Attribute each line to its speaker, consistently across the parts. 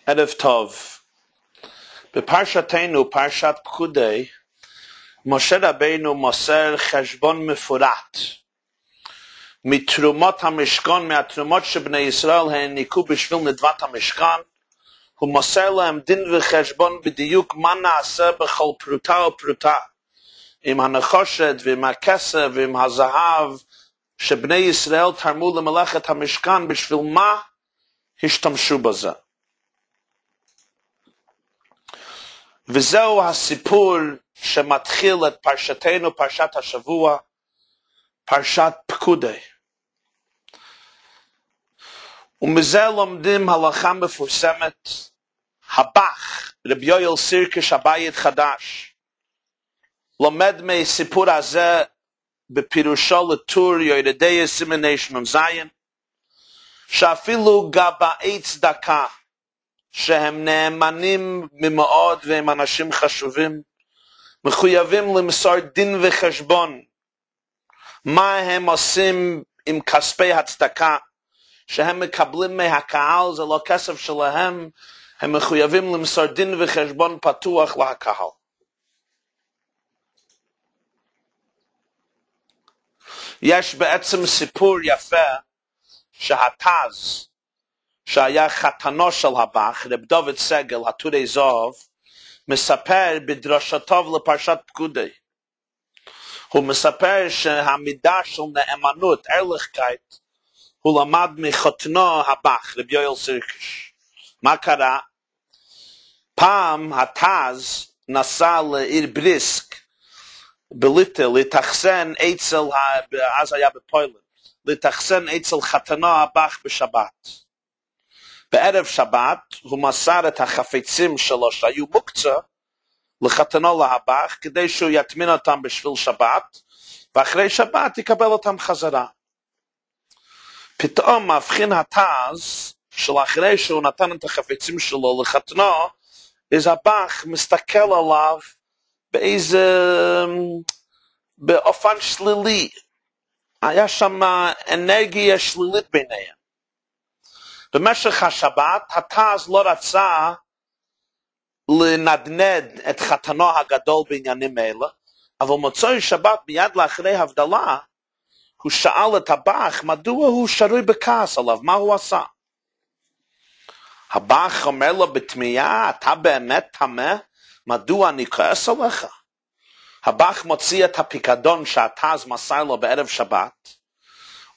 Speaker 1: ערב טוב. בפרשתנו, פרשת פקודי, משה רבינו מוסר חשבון מפורט מתרומות המשכן, מהתרומות שבני ישראל העניקו בשביל נדבת המשכן. הוא מוסר להם דין וחשבון בדיוק מה נעשה בכל פרוטה ופרוטה, עם הנחושת ועם הכסף ועם הזהב שבני ישראל תרמו למלאכת המשכן, בשביל מה השתמשו בזה. וזהו הסיפור שמתחיל את פרשתנו, פרשת השבוע, פרשת פקודי. ומזה לומדים הלכה מפורסמת. הבח, רבי יואל סירקיש הבית חדש, לומד מסיפור הזה בפירושו לטור יורדי סימני שמ"ז, שאפילו גבאי צדקה, שהם נאמנים ממאוד והם אנשים חשובים, מחויבים למסור דין וחשבון מה הם עושים עם כספי הצדקה שהם מקבלים מהקהל. זה לא כסף שלהם, הם מחויבים למסור דין וחשבון פתוח לקהל. יש בעצם סיפור יפה שהתז, שהיה חתנו של הבח, רב דוד סגל, הטורי זהב, מספר בדרשתו לפרשת פקודי. הוא מספר שהמידה של נאמנות, ערכיות, הוא למד מחתנו הבח, רב יואל סירקיש. מה קרה? פעם התז נסע לעיר בריסק בליטא לתחסן אצל, אז היה בפוילנד, לתחסן אצל חתנו הבח בשבת. בערב שבת הוא מסר את החפצים שלו שהיו מוקצה לחתנו להבח, כדי שהוא יטמין אותם בשביל שבת, ואחרי שבת יקבל אותם חזרה. פתאום מבחין התז שלאחרי שהוא נתן את החפצים שלו לחתנו, אז הבח מסתכל עליו באופן שלילי. היה שם אנרגיה שלילית ביניהם. במשך השבת התז לא רצה לנדנד את חתנו הגדול בעניינים אלה, אבל מוצאי שבת מיד לאחרי הבדלה הוא שאל את הבח מדוע הוא שרוי בכעס עליו, מה הוא עשה. הבח אומר לו בתמיהה, אתה באמת טמא? מדוע אני כועס עליך? הבח מוציא את הפיקדון שהתז מסר לו בערב שבת,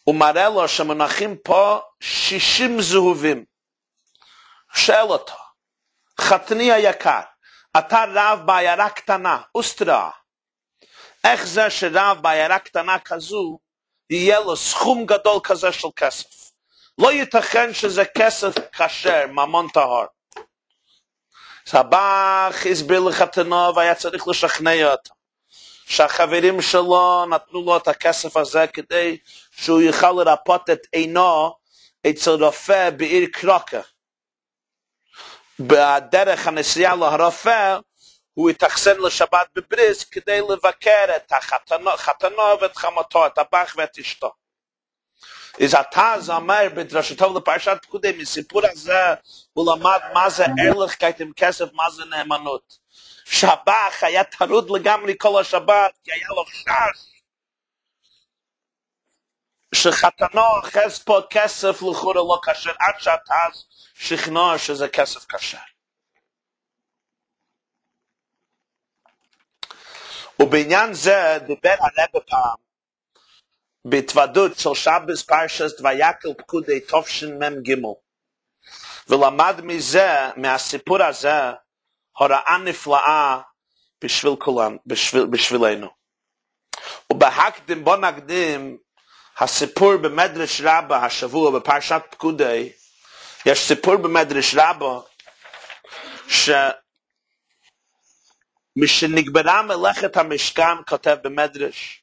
Speaker 1: הוא מראה לו שמונחים פה 60 זהובים. שאל אותו, חתני היקר, אתה רב בעיירה קטנה, אוסטרה. איך זה שרב בעיירה קטנה כזו, יהיה לו סכום גדול כזה של כסף? לא ייתכן שזה כסף כשר, ממון טהור. הבח הסביר לחתנו והיה צריך לשכנע אותו, שהחברים שלו נתנו לו את הכסף הזה כדי שהוא יוכל לרפות את עינו אצל רופא בעיר קרוקה. בדרך הנסיעה לרופא הוא התאכסן לשבת בבריסק כדי לבקר את החתנו ואת חמותו, את הבח ואת אשתו. אז התז אומר בדרשתו לפרשת פקודי, מסיפור הזה הוא למד מה זה ערכיות עם כסף, מה זה נאמנות. שהבח היה טרוד לגמרי כל השבת, כי היה לו חשש שחתנו אחז פה כסף לכאורה לא כשר, עד שהתז שכנע שזה כסף כשר. ובעניין זה דיבר הרב פעם בהתוודות של שבס פרשת ויקל פקודי תשמ"ג, ולמד מזה, מהסיפור הזה, הוראה נפלאה בשביל כולם, בשבילנו. ובהקדים בוא נקדים הסיפור במדרש רבה השבוע בפרשת פקודי. יש סיפור במדרש רבה משנגמרה מלאכת המשכן, כותב במדרש,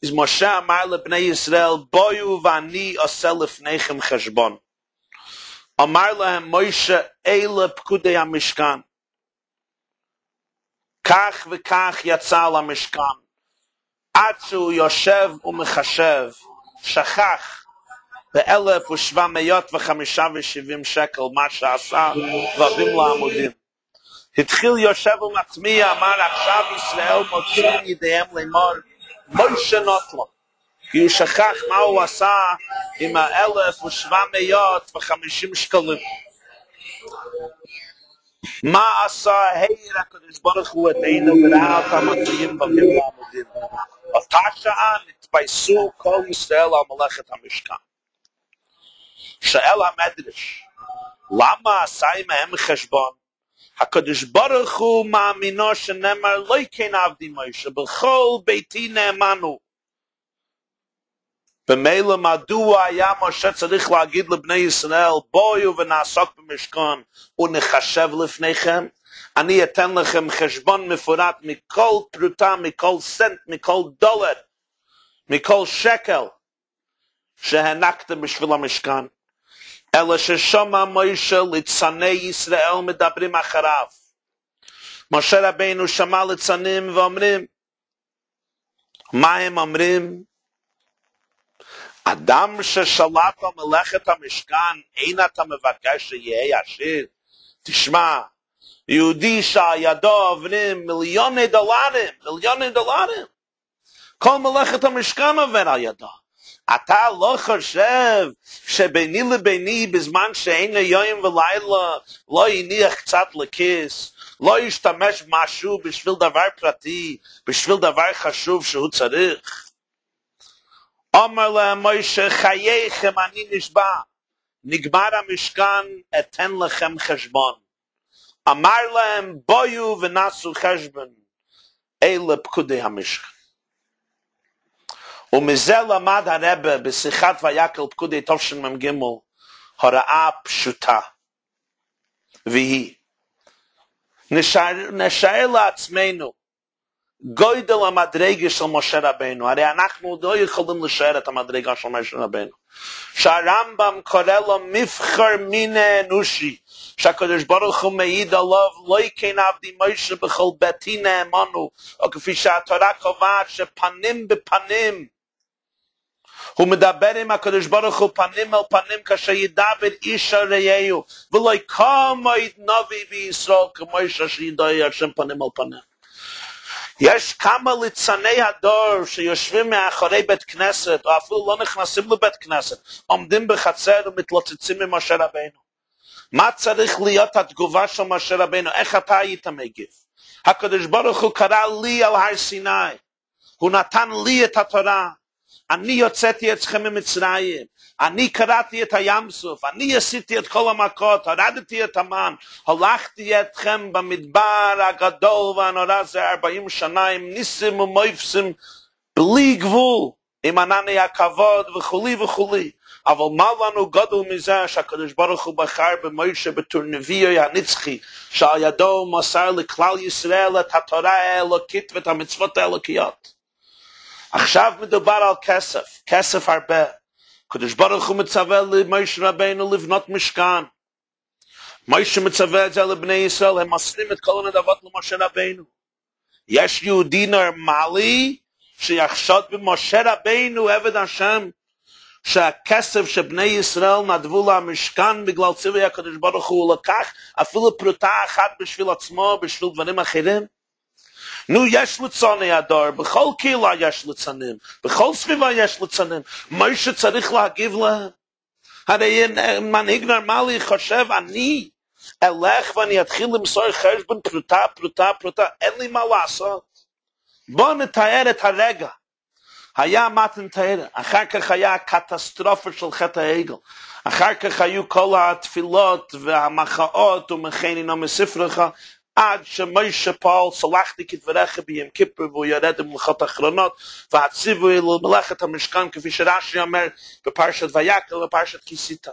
Speaker 1: אז משה אמר לבני ישראל, בואו ואני עושה לפניכם חשבון. אמר להם משה, אלה פקודי המשכן, כך וכך יצא על המשכן, עד שהוא יושב ומחשב, שכח ב-1,775 שקל מה שעשה רבים לעמודים. התחיל יושב ומצמיע, אמר עכשיו ישראל מוציאים ידיהם לאמור מוישה נוטלו. כי הוא שכח מה הוא עשה עם 1,750 שקלים. מה עשה העיר הקדוש ברוך הוא את עינו וראה אותם מצויים במים לעמודים. אותה שעה נתפייסו כל ישראל על מלאכת המשכן. שואל המדרש, למה עשה עמהם חשבון? הקדוש ברוך הוא מאמינו שנאמר לא כן עבדי מוישה, בכל ביתי נאמנו. במילא מדוע היה משה צריך להגיד לבני ישראל בואו ונעסוק במשכן ונחשב לפניכם? אני אתן לכם חשבון מפורט מכל פרוטה, מכל סנט, מכל דולר, מכל שקל שהענקתם בשביל המשכן. אלא ששמע מוישה ליצני ישראל מדברים אחריו. משה רבינו שמע ליצנים ואומרים, מה הם אומרים? אדם ששלט על מלאכת המשכן, אין אתה מבקש שיהיה עשיר? תשמע, יהודי שהידו עוברים מיליוני דולרים. כל מלאכת המשכן עובר על ידו. אתה לא חושב שביני לביני בזמן שאין יום ולילה לא יניח קצת לכיס, לא ישתמש משהו בשביל דבר פרטי, בשביל דבר חשוב שהוא צריך? אומר להם מוישה, חייכם אני נשבע, נגמר המשכן, אתן לכם חשבון. אמר להם בואו ונעשו חשבון, אלה פקודי המשכן. ומזה למד הרבה בשיחת ויקל פקודי תשמ"ג הוראה פשוטה, והיא נשאר לעצמנו גודל המדרגה של משה רבינו. הרי אנחנו לא יכולים לשער את המדרגה של משה רבינו, שהרמב"ם קורא לו מבחר מין האנושי, שהקדוש ברוך הוא מעיד עליו לא כן עבדי מוישה בכל ביתי נאמנו, או כפי שהתורה קובעת שפנים בפנים הוא מדבר עם הקדוש ברוך הוא פנים אל פנים כשידבר איש אל רעהו, ולא יקום נביא בישראל כמו שידע השם פנים אל פנים. יש כמה ליצני הדור שיושבים מאחורי בית כנסת, או אפילו לא נכנסים לבית כנסת, עומדים בחצר ומתלוצצים עם משה רבינו. מה צריך להיות התגובה של משה רבינו? איך אתה היית מגיב? הקדוש ברוך הוא קרא לי על הר סיני, הוא נתן לי את התורה, אני יוצאתי אתכם ממצרים, אני קראתי את הים סוף, אני עשיתי את כל המכות, הורדתי את המן, הלכתי אתכם במדבר הגדול והנורא זה 40 שנה עם ניסים ומויפסים בלי גבול, עם ענני הכבוד וכולי וכולי. אבל מה לנו גדול מזה שהקדוש ברוך הוא בחר במוישה בתור נביאו הנצחי, שעל ידו מסר לכלל ישראל את התורה האלוקית ואת המצוות האלוקיות. עכשיו מדובר על כסף הרבה. הקדוש ברוך הוא מצווה למשה רבינו לבנות משכן. משה מצווה את זה לבני ישראל, הם מסרים את כל הנדבות למשה רבינו. יש יהודי נורמלי שיחשוד במשה רבינו עבד השם, שהכסף שבני ישראל נדבו למשכן בגלל ציווי הקדוש ברוך הוא לקח אפילו פרוטה אחת בשביל עצמו, בשביל דברים אחרים? נו, יש ליצני הדור, בכל קהילה יש ליצנים, בכל סביבה יש ליצנים. משה צריך להגיב להם. הרי מנהיג נורמלי חושב, אני אלך ואני אתחיל למסור חשבון פרוטה, אין לי מה לעשות. בואו נתאר את הרגע. היה מתן תורה, אחר כך היה קטסטרופה של חטא העגל, אחר כך היו כל התפילות והמחאות ומכני מספרך, עד שמשה פעל סלחתי כדבריך ביום כיפור והוא ירד במלאכות האחרונות והציווי למלאכת המשכן כפי שרש"י אומר בפרשת ויקל ובפרשת כיסיתא.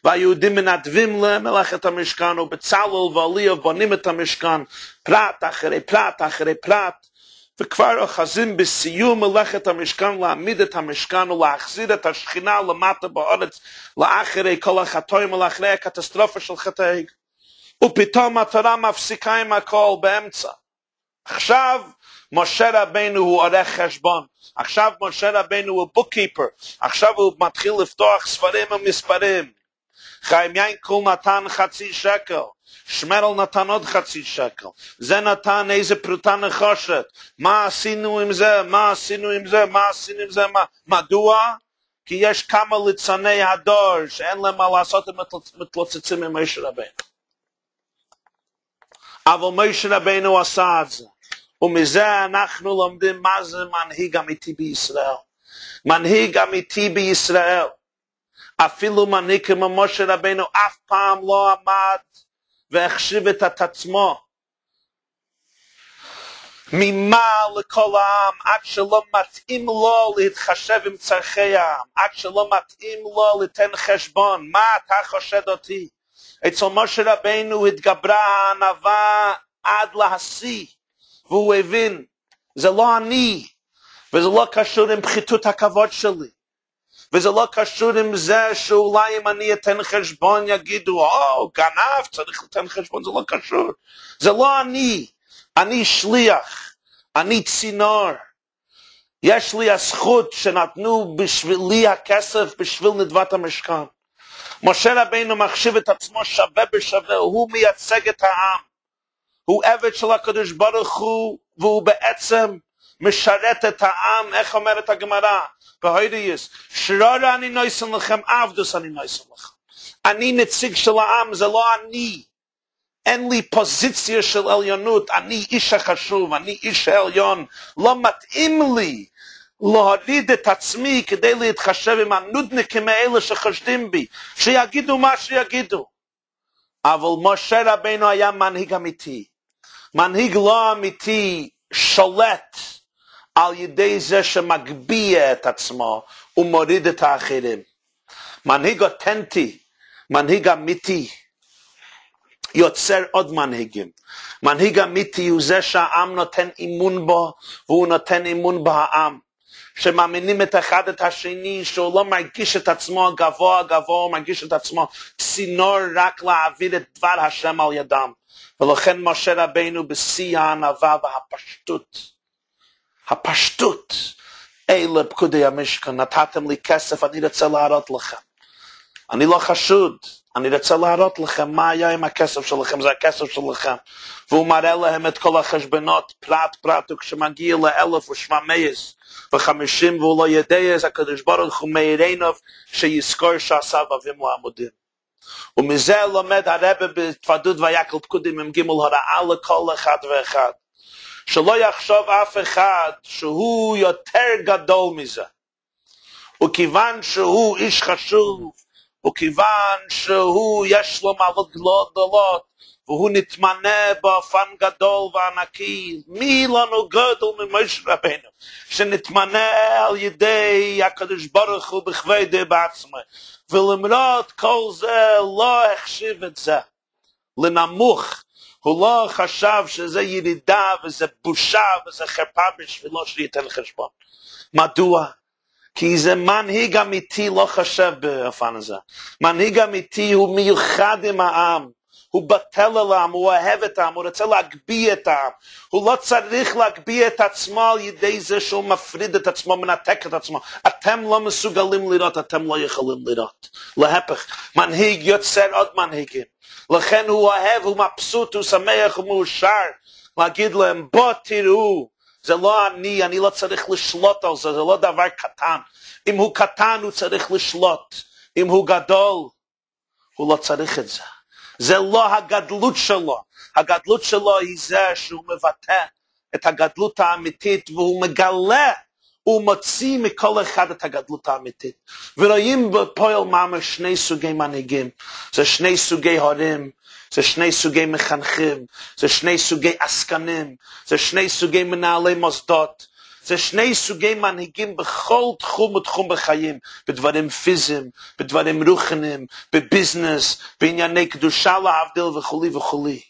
Speaker 1: והיהודים מנדבים למלאכת המשכן ובצלאל ואליהו בונים את המשכן פרט אחרי פרט אחרי פרט, וכבר אוחזים בסיום מלאכת המשכן להעמיד את המשכן ולהחזיר את השכינה למטה בארץ לאחרי כל החטאים ולאחרי הקטסטרופה של חטא העגל. ופתאום התורה מפסיקה עם הכל באמצע. עכשיו משה רבנו הוא עורך חשבון, עכשיו משה רבנו הוא בוקקיפר, עכשיו הוא מתחיל לפתוח ספרים ומספרים. חיים ינקל נתן 0.5 שקל, שמרל נתן עוד 0.5 שקל, זה נתן איזה פרוטה נחושת, מה עשינו עם זה, מה עשינו עם זה, מה עשינו עם זה, מדוע? כי יש כמה ליצני הדור שאין להם מה לעשות, הם מתלוצצים עם משה רבנו. אבל משה רבנו עשה את זה, ומזה אנחנו לומדים מה זה מנהיג אמיתי בישראל. מנהיג אמיתי בישראל, אפילו מנהיג כמו משה רבנו אף פעם לא עמד והחשיב את עצמו ממעל לכל העם, עד שלא מתאים לו להתחשב עם צרכי העם, עד שלא מתאים לו לתן חשבון. מה אתה חושד אותי? אצל משה רבנו התגברה הענווה עד להשיא, והוא הבין, זה לא אני, וזה לא קשור עם פחיתות הכבוד שלי, וזה לא קשור עם זה שאולי אם אני אתן חשבון יגידו, גנב, צריך לתן חשבון, זה לא קשור. זה לא אני שליח, אני צינור. יש לי הזכות שנתנו בשבילי הכסף בשביל נדבת המשכן. משה רבנו מחשיב את עצמו שווה בשווה, הוא מייצג את העם. הוא עבד של הקדוש ברוך הוא, והוא בעצם משרת את העם. איך אומרת הגמרא? בהוידאיס, שררה אני נויסן לכם, עבדוס אני נויסן לכם. אני נציג של העם, זה לא אני. אין לי פוזיציה של עליונות, אני איש החשוב, אני איש העליון. לא מתאים לי להוריד את עצמי כדי להתחשב עם הנודניקים האלה שחושדים בי, שיגידו מה שיגידו. אבל משה רבנו היה מנהיג אמיתי. מנהיג לא אמיתי שולט על ידי זה שמגביה את עצמו ומוריד את האחרים. מנהיג אותנטי, מנהיג אמיתי, יוצר עוד מנהיגים. מנהיג אמיתי הוא זה שהעם נותן אימון בו, והוא נותן אימון בעם. שמאמינים את אחד את השני, שהוא לא מרגיש את עצמו גבוה, הוא מרגיש את עצמו צינור רק להעביר את דבר השם על ידם. ולכן משה רבנו בשיא הענווה והפשטות, אלה פקודי המשכן, נתתם לי כסף, אני רוצה להראות לכם. אני לא חשוד, אני רוצה להראות לכם מה היה עם הכסף שלכם, זה הכסף שלכם. והוא מראה להם את כל החשבונות, פרט, וכשמגיע ל-1750 והוא לא יודע, אז הקדוש ברוך הוא מאירנו שיזכור שעשה בבים לעמודים. ומזה לומד הרב בתוודות ויקל פקודים עם גימל הוראה לכל אחד ואחד. שלא יחשוב אף אחד שהוא יותר גדול מזה. וכיוון שהוא איש חשוב, וכיוון שהוא יש לו מעלות גדולות, והוא נתמנה באופן גדול וענקי, מי לנו גדול ממשה רבנו, שנתמנה על ידי הקדוש ברוך הוא בכבודו בעצמו, ולמרות כל זה לא החשיב את זה לנמוך. הוא לא חשב שזה ירידה וזה בושה וזה חרפה בשבילו שייתן חשבון. מדוע? כי זה מנהיג אמיתי לא חשב באופן הזה. מנהיג אמיתי הוא מיוחד עם העם. הוא בטל על העם, הוא אוהב את העם, הוא רוצה להגביה את העם. הוא לא צריך להגביה את עצמו על ידי זה שהוא מפריד את עצמו, מנתק את עצמו. אתם לא מסוגלים לראות, אתם לא יכולים לראות. להפך, מנהיג יוצר עוד מנהיגים. לכן הוא אוהב, הוא מבסוט, הוא שמח, הוא מאושר. להגיד להם, בוא תראו, זה לא אני לא צריך לשלוט על זה, זה לא דבר קטן. אם הוא קטן, הוא צריך לשלוט. אם הוא גדול, הוא לא צריך את זה. זה לא הגדלות שלו. הגדלות שלו היא זה שהוא מבטא את הגדלות האמיתית, והוא מגלה, הוא מוציא מכל אחד את הגדלות האמיתית. ורואים בפועל ממש שני סוגי מנהיגים. זה שני סוגי הורים, זה שני סוגי מחנכים, זה שני סוגי עסקנים, זה שני סוגי מנהלי מוסדות. זה שני סוגי מנהיגים בכל תחום ותחום בחיים, בדברים פיזיים, בדברים רוחניים, בביזנס, בענייני קדושה להבדיל וכולי וכולי.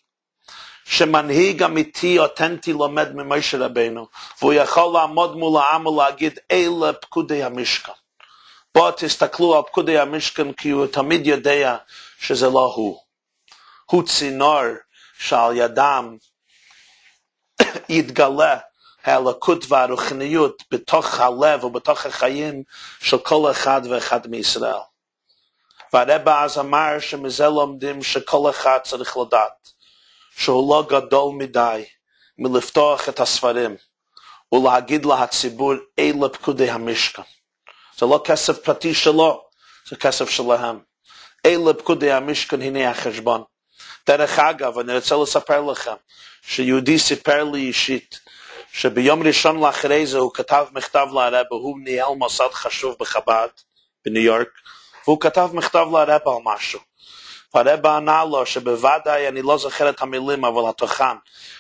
Speaker 1: שמנהיג אמיתי, אותנטי, לומד ממשה רבנו, והוא יכול לעמוד מול העם ולהגיד, אלה פקודי המשכן. בואו תסתכלו על פקודי המשכן, כי הוא תמיד יודע שזה לא הוא. הוא צינור שעל ידם יתגלה האלוקות והרוחניות בתוך הלב ובתוך החיים של כל אחד ואחד מישראל. והרבא אז אמר שמזה לומדים שכל אחד צריך לדעת שהוא לא גדול מדי מלפתוח את הספרים ולהגיד להציבור אלה פקודי המשכן. זה לא כסף פרטי שלו, זה כסף שלהם. אלה פקודי המשכן, הנה החשבון. דרך אגב, אני רוצה לספר לכם שיהודי סיפר לי אישית שביום ראשון לאחרי זה הוא כתב מכתב לרבא, הוא ניהל מוסד חשוב בחב"ד בניו יורק, והוא כתב מכתב לרבא על משהו. והרבא ענה לו שבוודאי, אני לא זוכר את המילים אבל התוכן,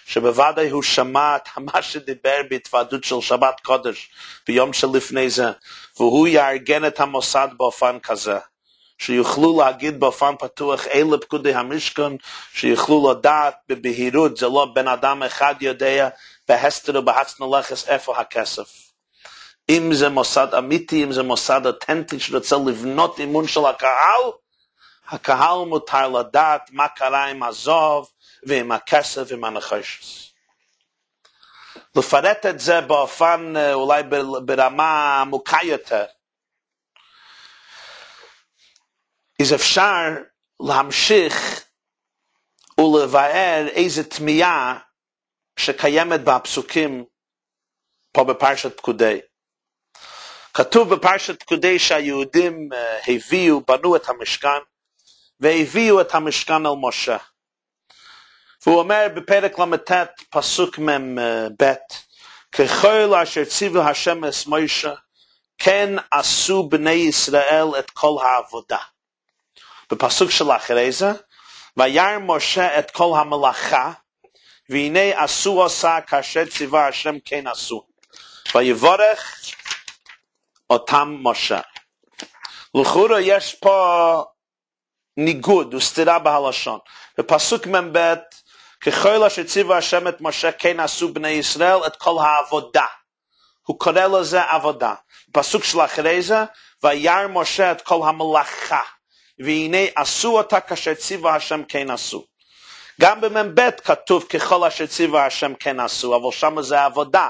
Speaker 1: שבוודאי הוא שמע את מה שדיבר בהתוועדות של שבת קודש ביום שלפני זה, והוא יארגן את המוסד באופן כזה שיוכלו להגיד באופן פתוח אלה פקודי המשכן, שיוכלו לדעת בבהירות, זה לא בן אדם אחד יודע בהסתר ובהצנלחס איפה הכסף. אם זה מוסד אמיתי, אם זה מוסד אותנטי שרוצה לבנות אמון של הקהל, הקהל מותר לדעת מה קרה עם הזוב ועם הכסף ועם הנחושת. לפרט את זה באופן אולי ברמה עמוקה יותר. אז אפשר להמשיך ולבאר איזה תמיהה שקיימת בפסוקים פה בפרשת פקודי. כתוב בפרשת פקודי שהיהודים בנו את המשכן והביאו את המשכן אל משה. והוא אומר בפרק ל"ט פסוק מ"ב, ככל אשר ציווה השם את משה כן עשו בני ישראל את כל העבודה. בפסוק של אחרי זה, וירא משה את כל המלאכה, והנה עשו עשה כאשר ציווה השם כן עשו. ויברך אותם משה. לכאורה יש פה ניגוד וסתירה בהלשון. בפסוק מ"ב, ככל אשר ציווה השם את משה כן עשו בני ישראל את כל העבודה. הוא קורא לזה עבודה. בפסוק של אחרי זה, וירא משה את כל המלאכה, והנה עשו אותה כאשר ציווה השם כן עשו. גם במ"ב כתוב ככל אשר ציווה השם כן עשו, אבל שם זה עבודה.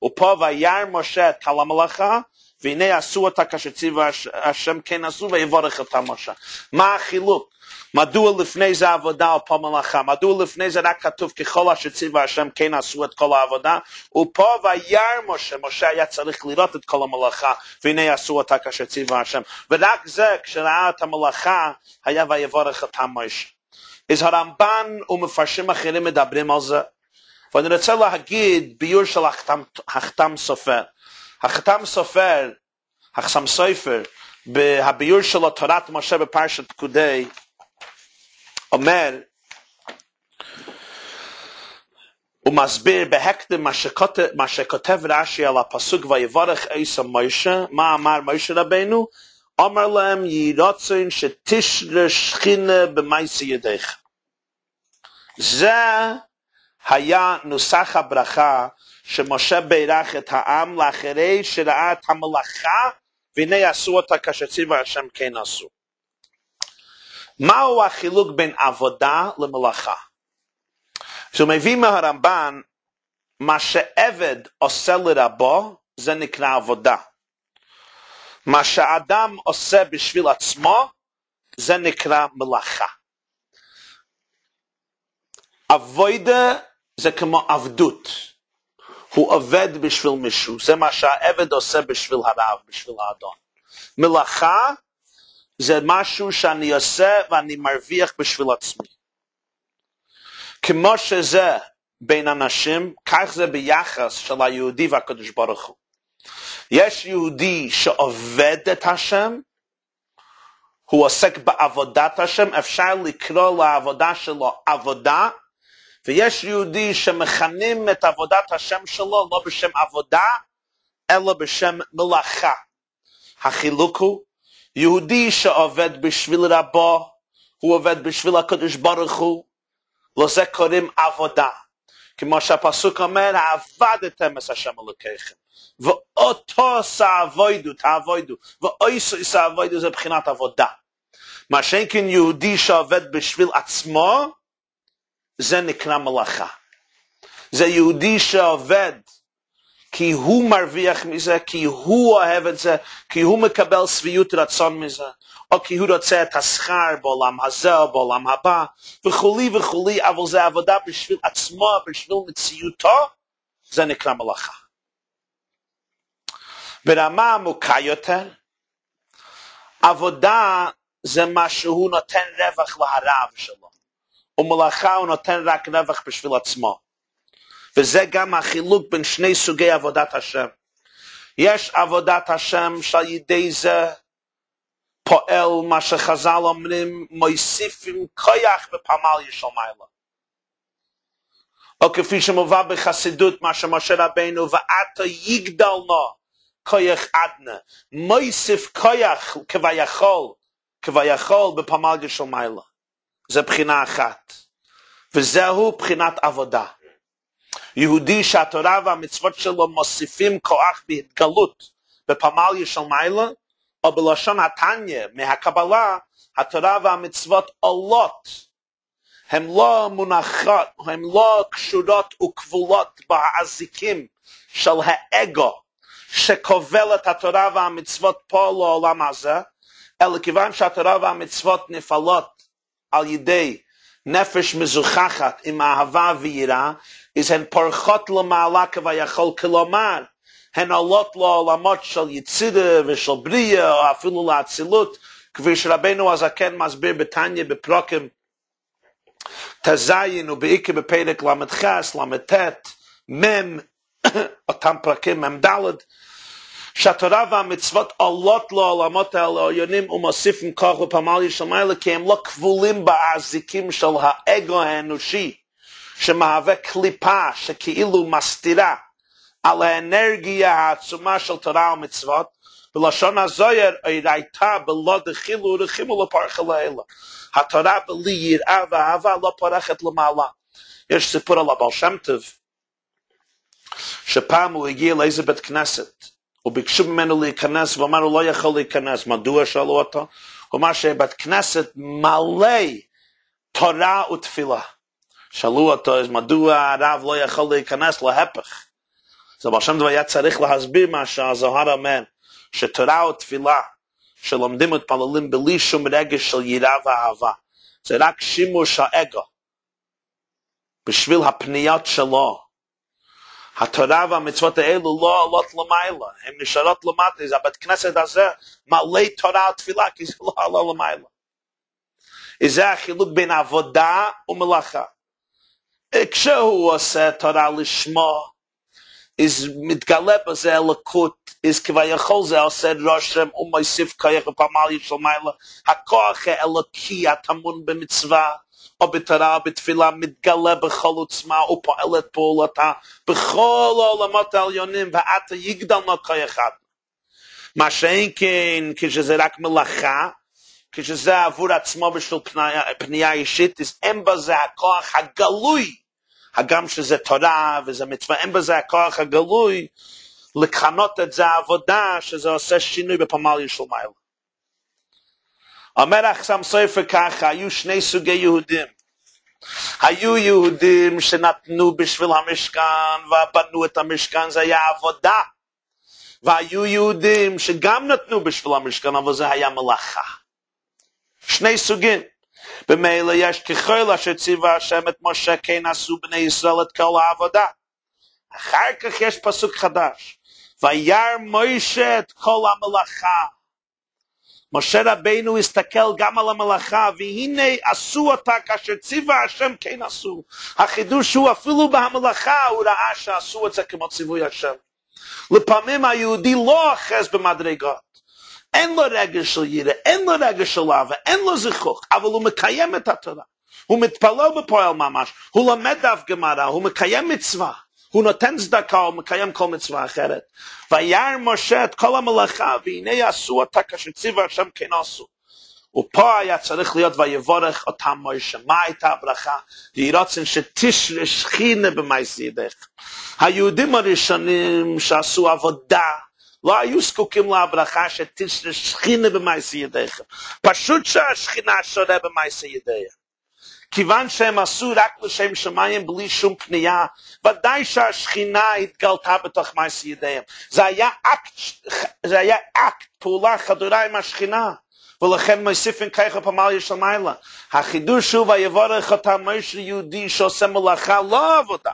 Speaker 1: ופה וירא משה את כל המלאכה, והנה עשו אותה כאשר ציווה השם כן עשו, ויברך אותה משה. מה החילוק? מדוע לפני זה עבודה או פה מלאכה? מדוע לפני זה רק כתוב ככל אשר ציווה השם כן עשו את כל העבודה? ופה וירא משה, משה היה צריך לראות את כל המלאכה, והנה עשו אותה כאשר ציווה השם. ורק זה, כשראה את המלאכה, היה ויברך אותה משה. אז הרמב"ן ומפרשים אחרים מדברים על זה. ואני רוצה להגיד ביור של החתם סופר. החתם סופר, החסם סופר, בהביור שלו תורת משה בפרשת פקודי, אומר, הוא מסביר בהקדם מה שכותב רש"י על הפסוק ויברך עשה משה, מה אמר משה רבנו? אומר להם יהי רצון שתשרה שכינה במעשה ידיך. זה היה נוסח הברכה שמשה בירך את העם לאחרי שראה את המלאכה והנה עשו אותה כאשר ציווה השם כן עשו. מהו החילוק בין עבודה למלאכה? זה מביא מהרמב"ן, מה שעבד עושה לרבו זה נקרא עבודה. מה שאדם עושה בשביל עצמו זה נקרא מלאכה. עבודה זה כמו עבדות. הוא עובד בשביל מישהו. זה מה שהעבד עושה בשביל הרב, בשביל האדון. מלאכה זה משהו שאני עושה ואני מרוויח בשביל עצמי. כמו שזה בין אנשים, כך זה ביחס של היהודי והקדוש ברוך הוא. יש יהודי שעובד את השם, הוא עוסק בעבודת השם, אפשר לקרוא לעבודה שלו עבודה, ויש יהודי שמכנים את עבודת השם שלו לא בשם עבודה, אלא בשם מלאכה. החילוק הוא, יהודי שעובד בשביל רבו, הוא עובד בשביל הקדוש ברוך הוא, לזה קוראים עבודה. כמו שהפסוק אומר, עבדתם את השם אלוקיכם. ואותו תעבודו, ואויסו תעבודו זה בחינת עבודה. מה שאין כן יהודי שעובד בשביל עצמו, זה נקרא מלאכה. זה יהודי שעובד, כי הוא מרוויח מזה, כי הוא אוהב את זה, כי הוא מקבל שביעות רצון מזה, או כי הוא רוצה את השכר בעולם הזה או בעולם הבא, וכולי וכולי, אבל זה עבודה בשביל עצמו, בשביל מציאותו, זה נקרא מלאכה. ברמה עמוקה יותר, עבודה זה מה שהוא נותן רווח להרב שלו, ומלאכה הוא נותן רק רווח בשביל עצמו. וזה גם החילוק בין שני סוגי עבודת השם. יש עבודת השם שעל ידי זה פועל מה שחז"ל אומרים, מוסיפים כוח בפמליה של מעלה. או כפי שמובא בחסידות, מה שמשה רבינו, ועתה יגדלנו כוח עדנה, מוסיף כוח כביכול בפמליה של מעלה. זה בחינה אחת. וזהו בחינת עבודה. יהודי שהתורה והמצוות שלו מוסיפים כוח בהתגלות בפמליה של מעלה, או בלשון התניא מהקבלה, התורה והמצוות עולות. הן לא מונחות, הן לא קשורות וכבולות באזיקים של האגו, שכובל את התורה והמצוות פה לעולם הזה, אלא כיוון שהתורה והמצוות נפעלות על ידי נפש מזוכחת עם אהבה ויראה, אז הן פורחות למעלה כביכול, כלומר, הן עולות לעולמות של יצירה ושל בריאה, או אפילו לאצילות, כפי שרבנו הזקן מסביר בתניא בפרקים תזין ובעיקר בפרק למ"ח, למ"ט, מ', אותם פרקים מ"ד, שהתורה והמצוות עולות לעולמות העליונים ומוסיפים כוח בפמליה של מעלה, כי הם לא כבולים באזיקים של האגו האנושי, שמהווה קליפה שכאילו מסתירה על האנרגיה העצומה של תורה ומצוות. בלשון הזוהר, ראיתה בלא דחילו ורחימו לא פרחה לאלה. התורה בלי יראה ואהבה לא פורחת למעלה. יש סיפור על הבעל שם טוב, שפעם הוא הגיע לאיזה בית כנסת, וביקשו ממנו להיכנס, ואמר הוא לא יכול להיכנס. מדוע? שאלו אותו. הוא אמר שבית כנסת מלא תורה ותפילה. שאלו אותו, אז מדוע הרב לא יכול להיכנס? להפך. זה בעל שם טוב היה צריך להסביר מה שהזוהר אומר, שתורה ותפילה שלומדים ומתפללים בלי שום רגש של יראה ואהבה, זה רק שימוש האגו בשביל הפניות שלו. התורה והמצוות האלו לא עולות למעלה, הן נשארות למטה. זה הבית כנסת הזה מלא תורה ותפילה, כי זה לא עולה למעלה. זה החילוק בין עבודה ומלאכה. כשהוא עושה תורה לשמו, אז מתגלה בזה אלוקות, אז כביכול זה עושה רושם ומוסיף כוח בפמליה של מעלה. הכוח האלוקי הטמון במצווה או בתורה או בתפילה מתגלה בכל עוצמה ופועל את פעולתה בכל העולמות העליונים, ועתה יגדלנו כוח אחד. מה שאין כן כשזה רק מלאכה, כשזה עבור עצמו בשביל פנייה אישית, אז אין בזה הכוח הגלוי, הגם שזה תורה וזה מצווה, אין בזה הכוח הגלוי לכנות את זה עבודה, שזה עושה שינוי בפמליה של מעלה. אומר החסם סופר ככה, היו שני סוגי יהודים. היו יהודים שנתנו בשביל המשכן ובנו את המשכן, זה היה עבודה. והיו יהודים שגם נתנו בשביל המשכן, אבל זה היה מלאכה. שני סוגים. במילא יש ככל אשר ציווה השם את משה כן עשו בני ישראל את כל העבודה. אחר כך יש פסוק חדש. וירא משה את כל המלאכה. משה רבינו הסתכל גם על המלאכה, והנה עשו אותה כאשר ציווה השם כן עשו. החידוש הוא אפילו במלאכה הוא ראה שעשו את זה כמו ציווי השם. לפעמים היהודי לא אחז במדרגות. אין לו רגש של יראה, אין לו רגש של אהבה, אין לו זיכוך, אבל הוא מקיים את התורה. הוא מתפלל בפועל ממש, הוא לומד דף גמרא, הוא מקיים מצווה, הוא נותן צדקה, הוא מקיים כל מצווה אחרת. וירא משה את כל המלאכה, והנה עשו אותה כאשר ציווה השם כן עשו. ופה היה צריך להיות ויבורך אותם משה. מה הייתה הברכה? יהי רצון שתשרה שכינה במעשה ידיך. היהודים הראשונים שעשו עבודה, לא היו זקוקים להברכה שתשרה שכינה במעשה ידיך. פשוט שהשכינה שורה במעשה ידיך. כיוון שהם עשו רק לשם שמיים בלי שום פנייה, ודאי שהשכינה התגלתה בתוך מעשי ידיהם. זה היה אקט, פעולה חדורה עם השכינה. ולכן מוסיפים ככה פמליה של מעלה. החידוש הוא ויברך אותם משה יהודי שעושה מלאכה לא עבודה.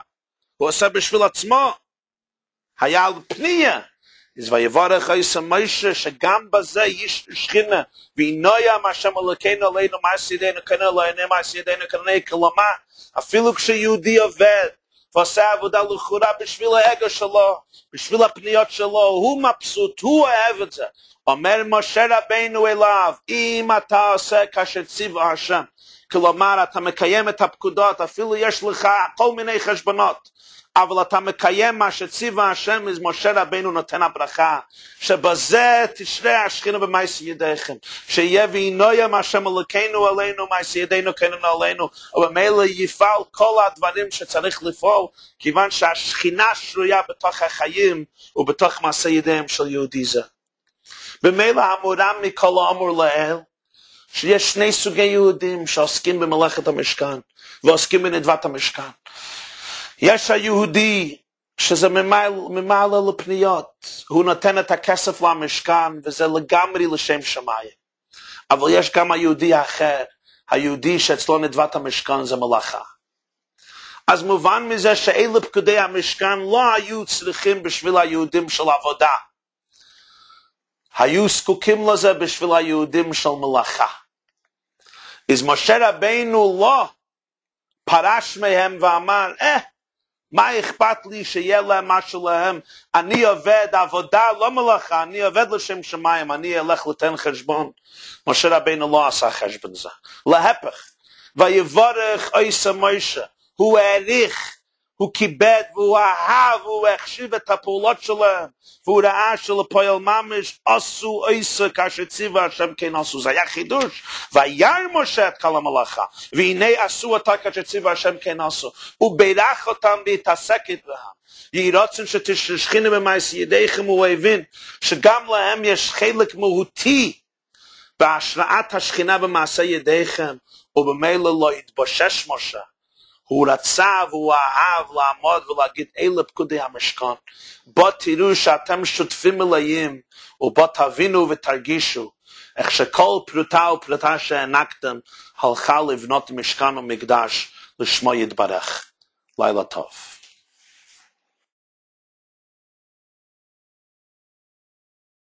Speaker 1: הוא עושה בשביל עצמו. היה על פנייה. אז ויברך עשה משה שגם בזה יש שכינה. וינויה מה שם אלוקינו עלינו מעשי ידינו כנראה לא עיני מעשי ידינו כנראה כלומר. אפילו כשיהודי עובד ועושה עבודה לכאורה בשביל האגו שלו, בשביל הפניות שלו, הוא מבסוט, הוא אוהב את זה. אומר משה רבינו אליו, אם אתה עושה כאשר ציווה השם, כלומר אתה מקיים את הפקודות, אפילו יש לך כל מיני חשבונות, אבל אתה מקיים מה שציווה השם, אז משה רבינו נותן הברכה, שבזה תשרה השכינה במעשי ידיכם, שיהיה וינוים השם אלוקינו עלינו, מעשי ידינו כנראה עלינו, ובמילא יפעל כל הדברים שצריך לפעול, כיוון שהשכינה שרויה בתוך החיים, ובתוך מעשי ידיהם של יהודי זה. במילא המורם מכל האמור לעיל, שיש שני סוגי יהודים שעוסקים במלאכת המשכן, ועוסקים בנדבת המשכן. יש היהודי שזה ממעלה לפניות, הוא נותן את הכסף למשכן, וזה לגמרי לשם שמיים. אבל יש גם היהודי האחר, היהודי שאצלו נדבת המשכן זה מלאכה. אז מובן מזה שאלה פקודי המשכן לא היו צריכים בשביל היהודים של עבודה. היו זקוקים לזה בשביל היהודים של מלאכה. אז משה רבינו לא פרש מהם ואמר, מה אכפת לי שיהיה להם מה שלהם? אני עובד עבודה, לא מלאכה, אני עובד לשם שמיים, אני אלך לתן חשבון. משה רבינו לא עשה חשבון זה. להפך, ויברך עשה משה, הוא העריך, הוא כיבד והוא אהב והוא החשיב את הפעולות שלהם והוא ראה שלפועל ממש עשו עשה כאשר ציווה השם כן עשו. זה היה חידוש. וירא משה את כל המלאכה והנה עשו אותה כאשר ציווה השם כן עשו. הוא בירך אותם והתעסקת בהם. יהי רצון שתשכינה במעשי ידיכם. הוא הבין שגם להם יש חלק מהותי בהשראת השכינה במעשי ידיכם, ובמילא לא התבושש משה. הוא רצה והוא אהב לעמוד ולהגיד אלה פקודי המשכן. בוא תראו שאתם שותפים מלאים, ובוא תבינו ותרגישו איך שכל פרוטה ופרוטה שהענקתם הלכה לבנות משכן ומקדש לשמו יתברך. לילה טוב.